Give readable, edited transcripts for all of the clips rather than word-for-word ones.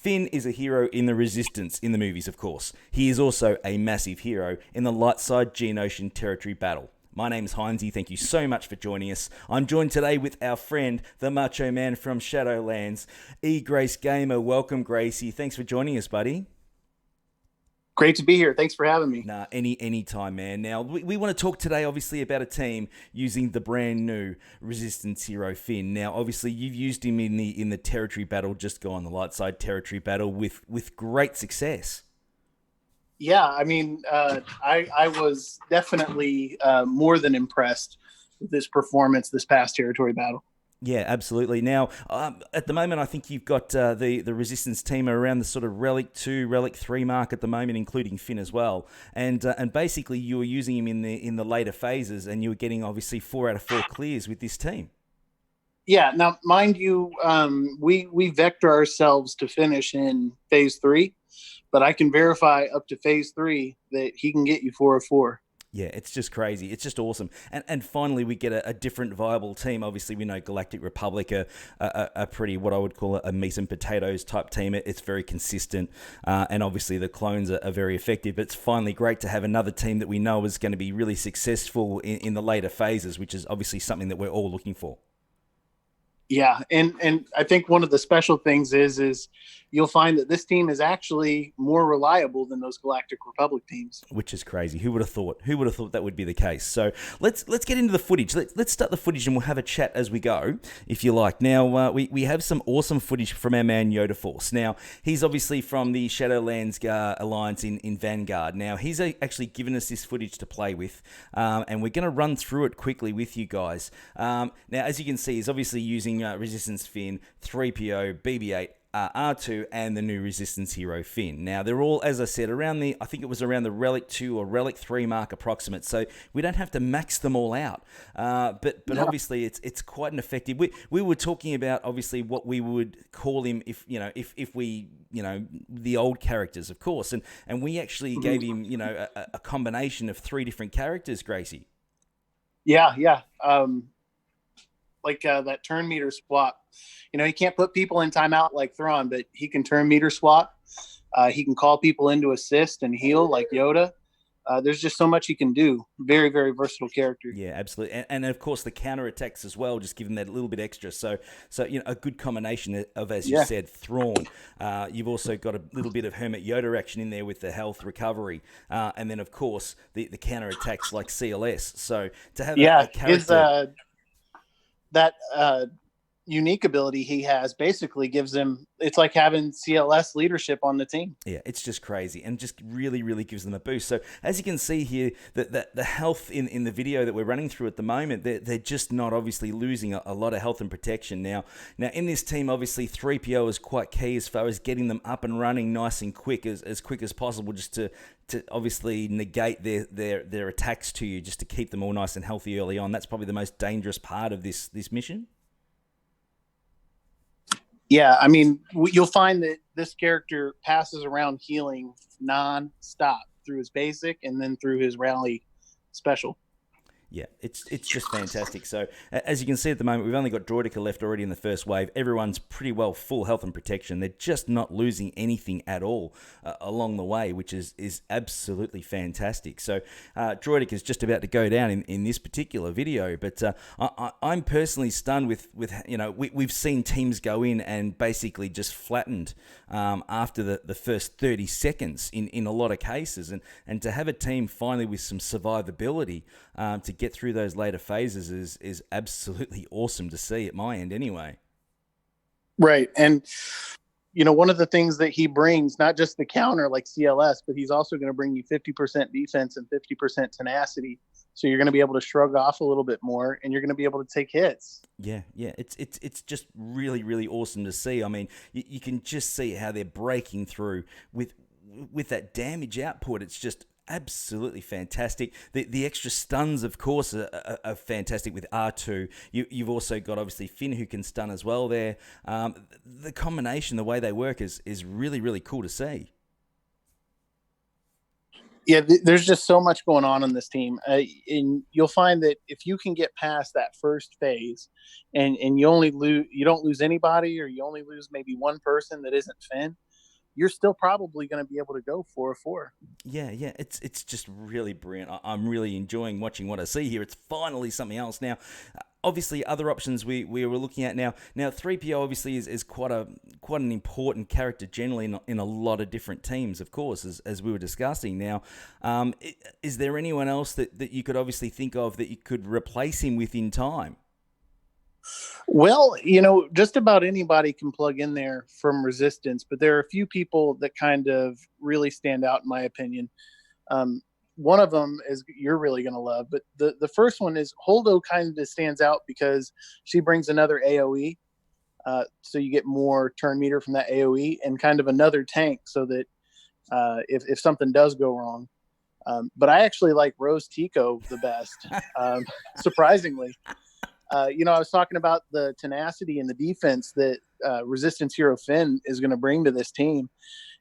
Finn is a hero in the Resistance in the movies, of course. He is also a massive hero in the light side Geonosian territory battle. My name's Heinzie. Thank you so much for joining us. I'm joined today with our friend, the Macho Man from Shadowlands, EGraceGamer. Welcome, Gracie. Thanks for joining us, buddy. Great to be here. Thanks for having me. Nah, any time, man. Now, we want to talk today, obviously, about a team using the brand new Resistance hero Finn. Now, obviously, you've used him in the territory battle, just gone, the light side territory battle, with great success. Yeah, I mean, I was definitely more than impressed with this performance this past territory battle. Yeah, absolutely. Now, at the moment, I think you've got the Resistance team around the sort of Relic 2, Relic 3 mark at the moment, including Finn as well. And basically, you were using him in the later phases, and you were getting, obviously, 4 out of 4 clears with this team. Yeah, now, mind you, we vector ourselves to finish in phase 3, but I can verify up to phase 3 that he can get you 4 of 4. Yeah, it's just crazy. It's just awesome. And finally, we get a different viable team. Obviously, we know Galactic Republic are a pretty, what I would call a meat and potatoes type team. It's very consistent. And obviously, the clones are very effective. But it's finally great to have another team that we know is going to be really successful in the later phases, which is obviously something that we're all looking for. Yeah, and I think one of the special things is you'll find that this team is actually more reliable than those Galactic Republic teams. Which is crazy. Who would have thought? Who would have thought that would be the case? So let's get into the footage. Let's start the footage and we'll have a chat as we go, if you like. Now, we have some awesome footage from our man Yoda Force. Now, he's obviously from the Shadowlands Alliance in Vanguard. Now, he's actually given us this footage to play with, and we're going to run through it quickly with you guys. Now, as you can see, he's obviously using Resistance Finn, 3PO, BB-8, R2, and the new Resistance hero Finn. Now, they're all, as I said, I think it was around the Relic 2 or Relic 3 mark approximate, so we don't have to max them all out. But no. Obviously, it's quite an effective. We were talking about, obviously, what we would call him if we, the old characters, of course, and we actually gave him, a combination of 3 different characters, Gracie. Yeah. Like that turn meter swap. He can't put people in timeout like Thrawn, but he can turn meter swap. He can call people in to assist and heal like Yoda. There's just so much he can do. Very, very versatile character. Yeah, absolutely. And of course, the counterattacks as well, just give him that little bit extra. So a good combination of, as you said, Thrawn. You've also got a little bit of Hermit Yoda action in there with the health recovery. And then, of course, the counterattacks like CLS. So to have a character... that unique ability he has basically gives him, it's like having CLS leadership on the team. Yeah, it's just crazy and just really, really gives them a boost. So as you can see here, the health in the video that we're running through at the moment, they're just not obviously losing a lot of health and protection. Now in this team, obviously 3PO is quite key as far as getting them up and running nice and quick as possible, just to obviously negate their attacks to you, just to keep them all nice and healthy early on. That's probably the most dangerous part of this mission. Yeah, I mean, you'll find that this character passes around healing non-stop through his basic and then through his rally special. Yeah, it's just fantastic. So, as you can see at the moment, we've only got Droideka left already in the first wave. Everyone's pretty well full health and protection. They're just not losing anything at all along the way, which is absolutely fantastic. So, Droideka is just about to go down in this particular video. But I'm personally stunned with we've seen teams go in and basically just flattened after the first 30 seconds in a lot of cases. And to have a team finally with some survivability to get through those later phases is absolutely awesome to see at my end anyway. Right. And, one of the things that he brings, not just the counter like CLS, but he's also going to bring you 50% defense and 50% tenacity. So you're going to be able to shrug off a little bit more and you're going to be able to take hits. Yeah. It's just really, really awesome to see. I mean, you can just see how they're breaking through with that damage output. It's just absolutely fantastic. The extra stuns, of course, are fantastic with R2. You've also got, obviously, Finn, who can stun as well there. The combination, the way they work is really, really cool to see. Yeah, there's just so much going on in this team. And you'll find that if you can get past that first phase and you don't lose anybody, or you only lose maybe one person that isn't Finn, you're still probably going to be able to go 4-4. Yeah, it's just really brilliant. I'm really enjoying watching what I see here. It's finally something else now. Obviously, other options we were looking at now. Now, 3PO obviously is quite an important character generally in a lot of different teams, of course, as we were discussing. Now, is there anyone else that you could obviously think of that you could replace him with in time? Well, just about anybody can plug in there from Resistance, but there are a few people that kind of really stand out in my opinion. One of them is you're really going to love, but the first one is Holdo kind of stands out because she brings another AoE. So you get more turn meter from that AoE and kind of another tank so that if something does go wrong. But I actually like Rose Tico the best, surprisingly. I was talking about the tenacity and the defense that Resistance Hero Finn is going to bring to this team.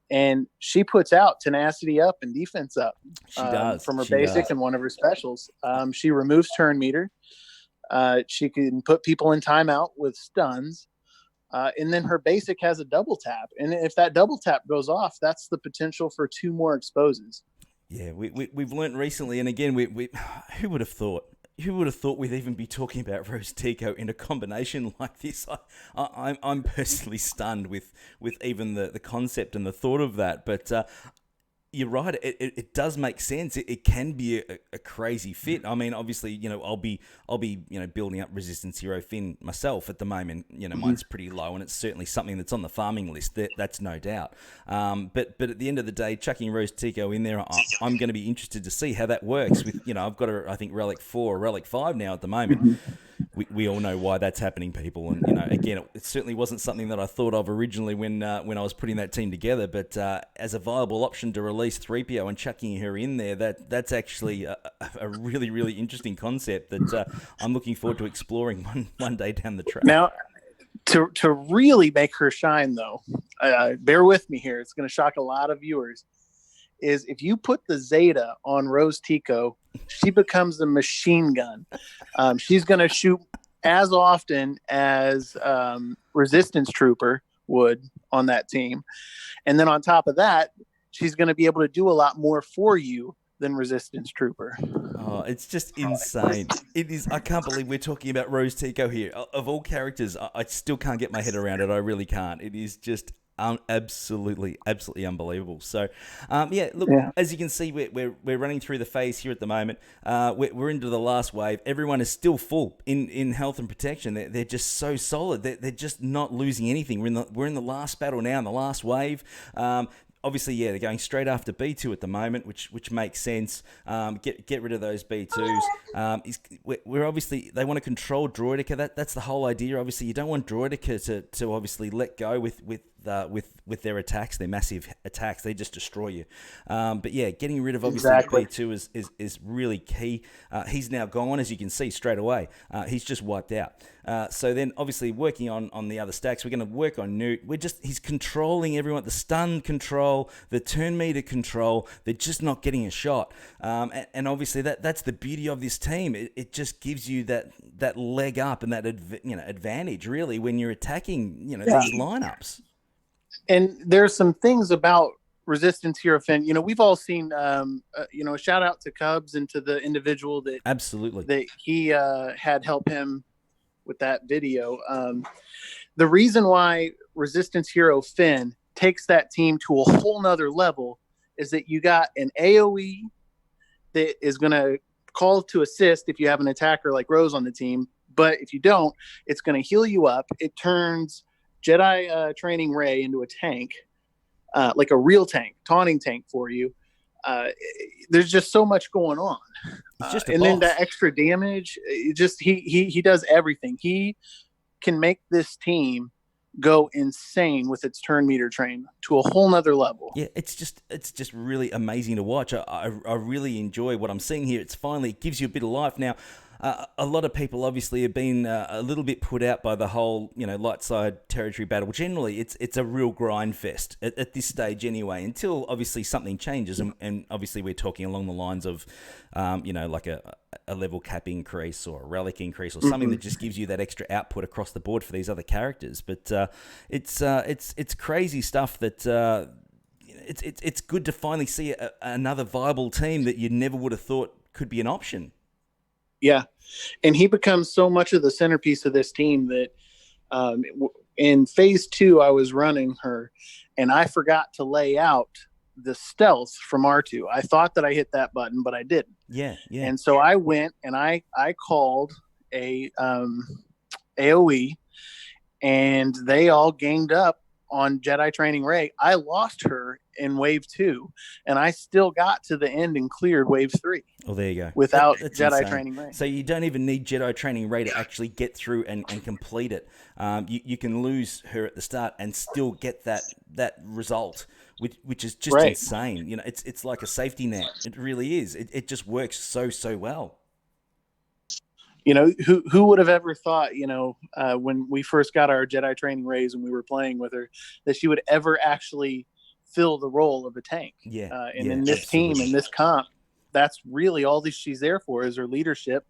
And she puts out tenacity up and defense up. She does. From her basic and one of her specials. She removes turn meter. She can put people in timeout with stuns. And then her basic has a double tap. And if that double tap goes off, that's the potential for 2 more exposes. Yeah, we've learned recently, and again, we who would have thought? Who would have thought we'd even be talking about Rose Tico in a combination like this? I'm personally stunned with even the concept and the thought of that. But you're right. It does make sense. It can be a crazy fit. I mean, obviously, I'll be building up Resistance Hero Finn myself at the moment. Mine's pretty low, and it's certainly something that's on the farming list. That's no doubt. But at the end of the day, chucking Rose Tico in there, I'm going to be interested to see how that works. With I've got I think Relic 4 or Relic 5 now at the moment. We all know why that's happening, people. And, again, it certainly wasn't something that I thought of originally when I was putting that team together. But as a viable option to release 3PO and chucking her in there, that's actually a really, really interesting concept that I'm looking forward to exploring one day down the track. Now, to really make her shine, though, bear with me here. It's going to shock a lot of viewers. Is if you put the Zeta on Rose Tico, she becomes a machine gun. She's going to shoot as often as Resistance Trooper would on that team. And then on top of that, she's going to be able to do a lot more for you than Resistance Trooper. Oh, it's just insane. It is. I can't believe we're talking about Rose Tico here. Of all characters, I still can't get my head around it. I really can't. It is just absolutely unbelievable. So, look, as you can see, we're running through the phase here at the moment. We're into the last wave. Everyone is still full in health and protection. They're just so solid. They're just not losing anything. We're in the last battle now, in the last wave. Obviously, they're going straight after B2 at the moment, which makes sense. Get rid of those B2s. We're obviously, they want to control Droideka. That's the whole idea. Obviously, you don't want Droideka to obviously let go with their attacks, their massive attacks. They just destroy you. But getting rid of obviously B2 is really key. He's now gone, as you can see straight away. He's just wiped out. So then obviously working on the other stacks, we're going to work on Newt. He's controlling everyone, the stun control, the turn meter control. They're just not getting a shot. And obviously that's the beauty of this team. It just gives you that leg up and that advantage really when you're attacking these lineups. And there's some things about Resistance Hero Finn. We've all seen, a shout out to Cubs and to the individual that absolutely that he had help him with that video. The reason why Resistance Hero Finn takes that team to a whole nother level is that you got an AoE that is going to call to assist if you have an attacker like Rose on the team. But if you don't, it's going to heal you up. It turns Jedi training Rey into a tank, like a real tank, taunting tank for you. There's just so much going on. And then that extra damage, he does everything. He can make this team go insane with its turn meter train to a whole nother level. Yeah, it's just really amazing to watch. I really enjoy what I'm seeing here. It gives you a bit of life. Now, a lot of people obviously have been a little bit put out by the whole, light side territory battle. Generally, it's a real grind fest at this stage anyway, until obviously something changes. And obviously we're talking along the lines of, like a level cap increase or a relic increase or something that just gives you that extra output across the board for these other characters. But it's crazy stuff that it's good to finally see another viable team that you never would have thought could be an option. Yeah, and he becomes so much of the centerpiece of this team that in phase 2, I was running her, and I forgot to lay out the stealth from R2. I thought that I hit that button, but I didn't. Yeah. And so I went and I called a AOE, and they all ganged up on Jedi Training Ray. I lost her in wave 2, and I still got to the end and cleared wave 3. Oh, there you go. Without That's Jedi insane. Training Ray. So you don't even need Jedi Training Ray to actually get through and complete it. You can lose her at the start and still get that result, which is just insane. You know, it's like a safety net. It really is. It just works so well. You know, who would have ever thought, you know, when we first got our Jedi Training Rays and we were playing with her, that she would ever actually fill the role of a tank. Yeah. And in this team, in this comp, that's really all that she's there for, is her leadership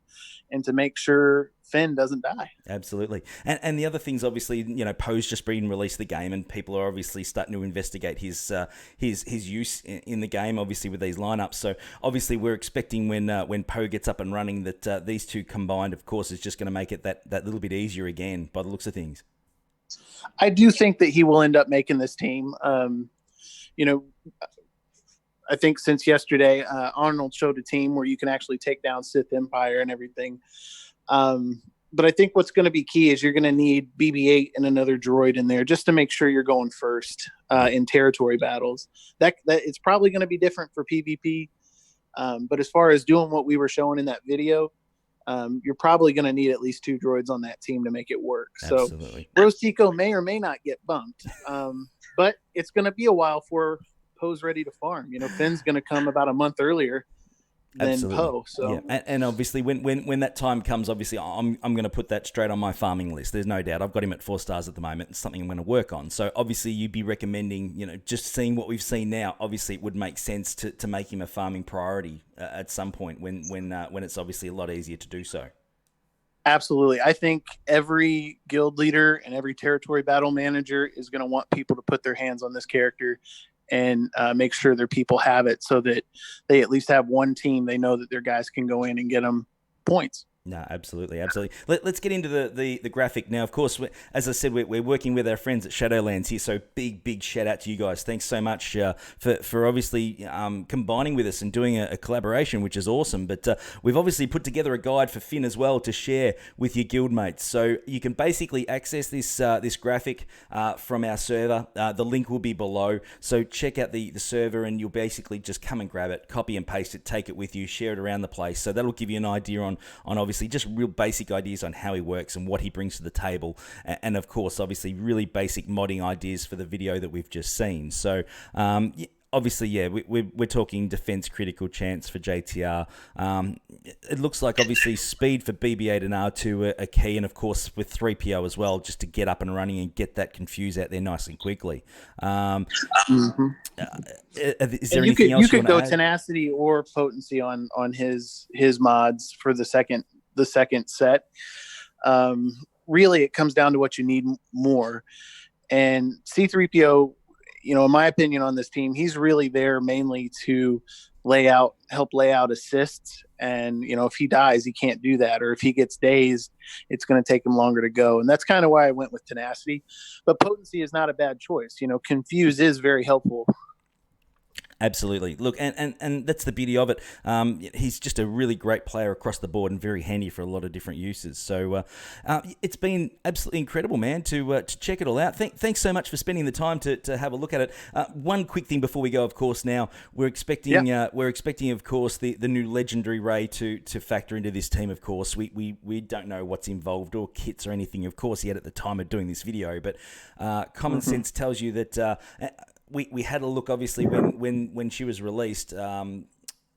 and to make sure Finn doesn't die. Absolutely. And the other things, obviously, you know, Poe's just been released the game, and people are obviously starting to investigate his use in the game, obviously, with these lineups. So obviously we're expecting when Poe gets up and running that these two combined, of course, is just going to make it that little bit easier again by the looks of things. I do think that he will end up making this team. You know, I think since yesterday, Arnold showed a team where you can actually take down Sith Empire and everything. But I think what's going to be key is you're going to need BB-8 and another droid in there just to make sure you're going first in territory battles. That it's probably going to be different for PvP. But as far as doing what we were showing in that video, you're probably going to need at least 2 droids on that team to make it work. Absolutely. So Rose Tico may or may not get bumped, but it's going to be a while for Poe's ready to farm. You know, Finn's going to come about a month earlier than Poe. So and obviously when that time comes, obviously I'm going to put that straight on my farming list. There's no doubt. I've got him at 4 stars at the moment. It's something I'm going to work on. So obviously you'd be recommending, you know, just seeing what we've seen now, obviously it would make sense to make him a farming priority at some point when it's obviously a lot easier to do so. Absolutely. I think every guild leader and every territory battle manager is going to want people to put their hands on this character and make sure their people have it, so that they at least have one team they know that their guys can go in and get them points. No, absolutely. Let's get into the graphic now. Of course, as I said, we're working with our friends at Shadowlands here, so big shout out to you guys. Thanks so much for obviously combining with us and doing a collaboration, which is awesome. But we've obviously put together a guide for Finn as well to share with your guildmates. So you can basically access this graphic from our server. The link will be below. So check out the server, and you'll basically just come and grab it, copy and paste it, take it with you, share it around the place. So that'll give you an idea on obviously just real basic ideas on how he works and what he brings to the table, and of course obviously really basic modding ideas for the video that we've just seen. So obviously, yeah, we're talking defense critical chance for JTR. It looks like obviously speed for BB-8 and R2 are key, and of course with 3PO as well, just to get up and running and get that confuse out there nice and quickly. Is there anything else you could go add? tenacity or potency on his mods for the second set. Really, it comes down to what you need more. And C3PO, you know, in my opinion on this team, he's really there mainly to help lay out assists. And, you know, if he dies, he can't do that. Or if he gets dazed, it's going to take him longer to go. And that's kind of why I went with tenacity. But potency is not a bad choice. You know, confuse is very helpful. Absolutely. Look, and that's the beauty of it. He's just a really great player across the board and very handy for a lot of different uses. So it's been absolutely incredible, man, to check it all out. Thanks so much for spending the time to have a look at it. One quick thing before we go, of course, now we're expecting, of course, the new legendary Ray to factor into this team. Of course, we don't know what's involved or kits or anything, of course, yet at the time of doing this video, but common sense tells you that. We had a look, obviously, when she was released, when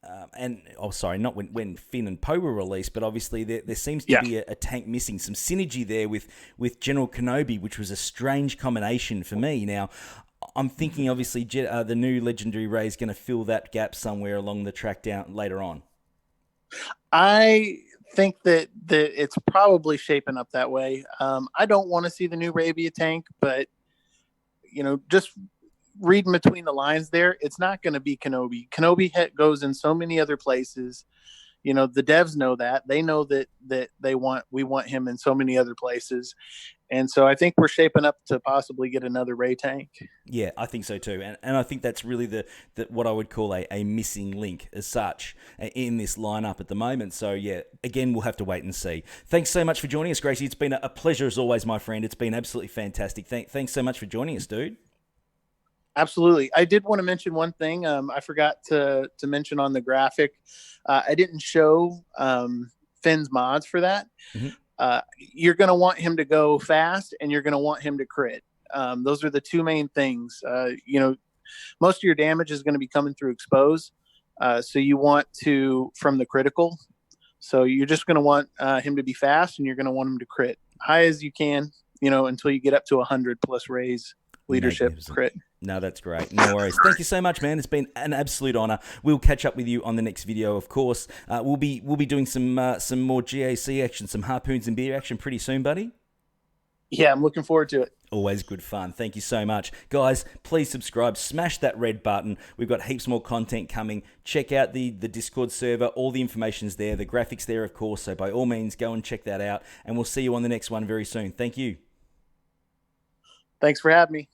Finn and Poe were released, but obviously there seems to be a tank missing, some synergy there with General Kenobi, which was a strange combination for me. Now, I'm thinking, obviously, the new Legendary Ray is going to fill that gap somewhere along the track down later on. I think that it's probably shaping up that way. I don't want to see the new Ray be a tank, but, you know, just reading between the lines there, it's not going to be Kenobi. Kenobi goes in so many other places. You know, the devs know that. They know that we want him in so many other places. And so I think we're shaping up to possibly get another Ray tank. Yeah, I think so too. And I think that's really the what I would call a missing link as such in this lineup at the moment. So, yeah, again, we'll have to wait and see. Thanks so much for joining us, Gracie. It's been a pleasure as always, my friend. It's been absolutely fantastic. Thanks so much for joining us, dude. Absolutely. I did want to mention one thing. I forgot to mention on the graphic. I didn't show Finn's mods for that. Mm-hmm. You're going to want him to go fast, and you're going to want him to crit. Those are the two main things. Most of your damage is going to be coming through expose. So you want to, from the critical. So you're just going to want him to be fast, and you're going to want him to crit high as you can, until you get up to 100 plus raise leadership crit. No, that's great. No worries. Thank you so much, man. It's been an absolute honor. We'll catch up with you on the next video, of course. We'll be doing some more GAC action, some harpoons and beer action pretty soon, buddy. Yeah, I'm looking forward to it. Always good fun. Thank you so much. Guys, please subscribe. Smash that red button. We've got heaps more content coming. Check out the Discord server. All the information's there. The graphics there, of course. So by all means, go and check that out. And we'll see you on the next one very soon. Thank you. Thanks for having me.